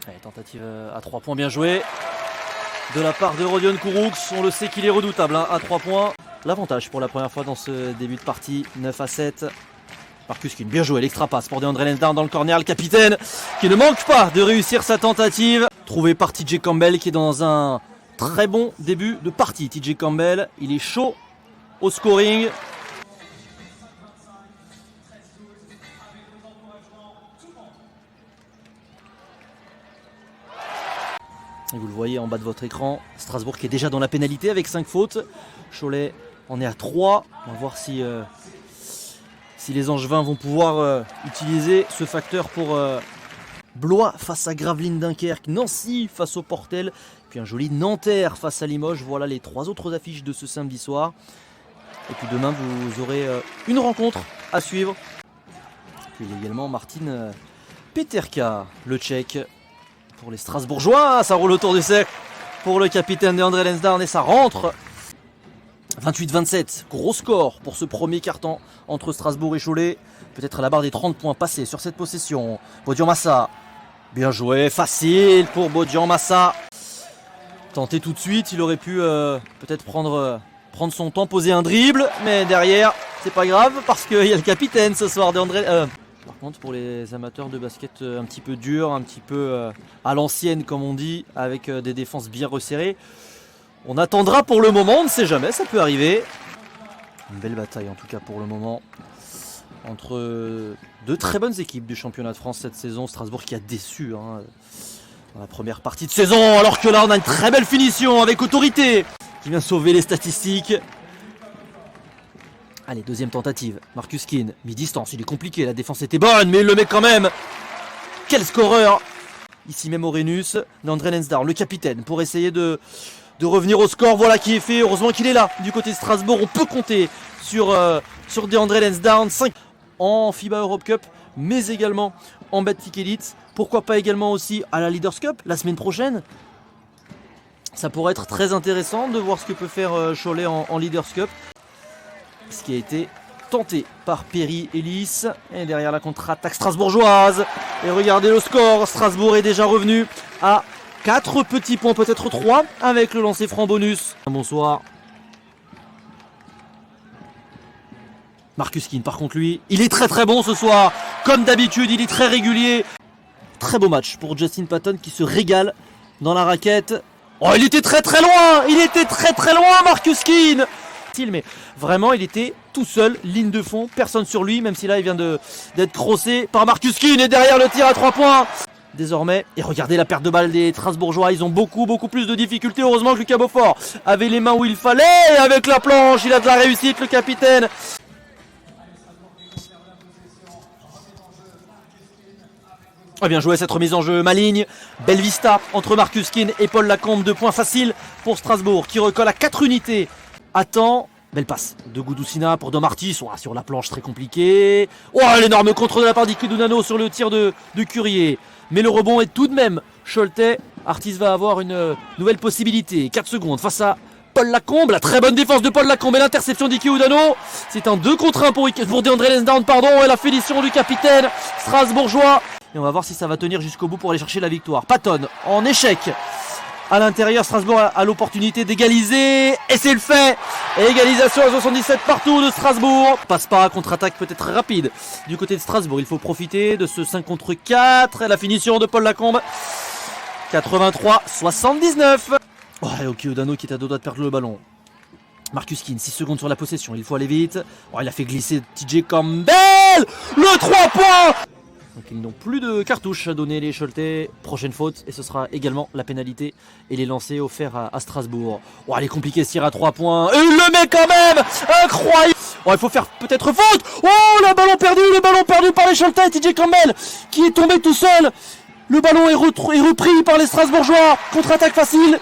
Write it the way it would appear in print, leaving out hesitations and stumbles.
Allez, tentative à 3 points bien jouée de la part de Rodion Kurucs. On le sait qu'il est redoutable à 3 points. L'avantage pour la première fois dans ce début de partie, 9-7. Marcus-Kine, bien joué, l'extra passe pour DeAndre Lansdowne dans le corner, le capitaine qui ne manque pas de réussir sa tentative. Trouvé par TJ Campbell qui est dans un très bon début de partie. TJ Campbell, il est chaud au scoring. Et vous le voyez en bas de votre écran, Strasbourg qui est déjà dans la pénalité avec 5 fautes. Cholet en est à 3. On va voir si les Angevins vont pouvoir utiliser ce facteur pour Blois face à Gravelines Dunkerque, Nancy face au Portel, puis un joli Nanterre face à Limoges. Voilà les 3 autres affiches de ce samedi soir. Et puis demain vous aurez une rencontre à suivre. Puis il y a également Martin Peterka, le Tchèque. Pour les Strasbourgeois, ça roule autour du cercle pour le capitaine DeAndre Lansdowne et ça rentre. 28-27, gros score pour ce premier quart-temps entre Strasbourg et Cholet. Peut-être à la barre des 30 points passés sur cette possession. Bodian Massa, bien joué, facile pour Bodian Massa. Tenté tout de suite, il aurait pu peut-être prendre son temps, poser un dribble. Mais derrière, c'est pas grave parce qu'il y a le capitaine ce soir, DeAndre. Par contre, pour les amateurs de basket un petit peu dur, un petit peu à l'ancienne comme on dit, avec des défenses bien resserrées, on attendra pour le moment, on ne sait jamais, ça peut arriver. Une belle bataille en tout cas pour le moment, entre deux très bonnes équipes du championnat de France cette saison. Strasbourg qui a déçu dans la première partie de saison, alors que là on a une très belle finition avec Autorité qui vient sauver les statistiques. Allez, deuxième tentative, Marcus-Kine, mi-distance, il est compliqué, la défense était bonne, mais il le met quand même. Quel scoreur. Ici même Aurenius, DeAndre Lansdowne, le capitaine, pour essayer de revenir au score. Voilà qui est fait, heureusement qu'il est là. Du côté de Strasbourg, on peut compter sur DeAndre Lansdowne, 5 en FIBA Europe Cup, mais également en Betclic Elite. Pourquoi pas également aussi à la Leaders Cup, la semaine prochaine. Ça pourrait être très intéressant de voir ce que peut faire Cholet en Leaders Cup. Ce qui a été tenté par Perry Ellis. Et derrière la contre-attaque strasbourgeoise. Et regardez le score. Strasbourg est déjà revenu à 4 petits points, peut-être 3, avec le lancer franc bonus. Bonsoir. Marcus-Kine, par contre, lui, il est très très bon ce soir. Comme d'habitude, il est très régulier. Très beau match pour Justin Patton qui se régale dans la raquette. Oh, il était très très loin. Il était très très loin, Marcus-Kine. Mais vraiment il était tout seul, ligne de fond, personne sur lui, même si là il vient d'être crossé par Marcus-Kine et derrière le tir à 3 points désormais. Et regardez la perte de balle des Strasbourgeois, ils ont beaucoup plus de difficultés. Heureusement que Lucas Beaufort avait les mains où il fallait, et avec la planche il a de la réussite, le capitaine. Ah, bien joué cette remise en jeu maligne. Belle vista entre Marcus-Kine et Paul Lacombe, 2 points faciles pour Strasbourg qui recolle à 4 unités. Attends, belle passe de Goudoussina pour Domartis, sur la planche très compliqué. Oh, l'énorme contre de la part d'Ikidunano sur le tir de Curier. Mais le rebond est tout de même Choletais. Artis va avoir une nouvelle possibilité. 4 secondes face à Paul Lacombe. La très bonne défense de Paul Lacombe et l'interception d'Ikidunano. C'est un 2 contre 1 pour DeAndre Lansdowne, et la finition du capitaine strasbourgeois. Et on va voir si ça va tenir jusqu'au bout pour aller chercher la victoire. Patton en échec. À l'intérieur, Strasbourg a l'opportunité d'égaliser. Et c'est le fait. Et égalisation à 77 partout de Strasbourg. Passe pas, contre-attaque peut-être rapide du côté de Strasbourg. Il faut profiter de ce 5 contre 4. Et la finition de Paul Lacombe. 83-79. Oh, et Okudano qui est à deux doigts de perdre le ballon. Marcus-Kine, 6 secondes sur la possession. Il faut aller vite. Oh, il a fait glisser TJ Campbell. Le 3 points. Donc ils n'ont plus de cartouches à donner les Choletais. Prochaine faute et ce sera également la pénalité et les lancers offerts à Strasbourg. Oh, elle est compliquée ce tir à 3 points. Et il le met quand même. Incroyable. Oh, il faut faire peut-être faute. Oh, le ballon perdu par les Choletais. TJ Campbell qui est tombé tout seul. Le ballon est repris par les Strasbourgeois. Contre-attaque facile.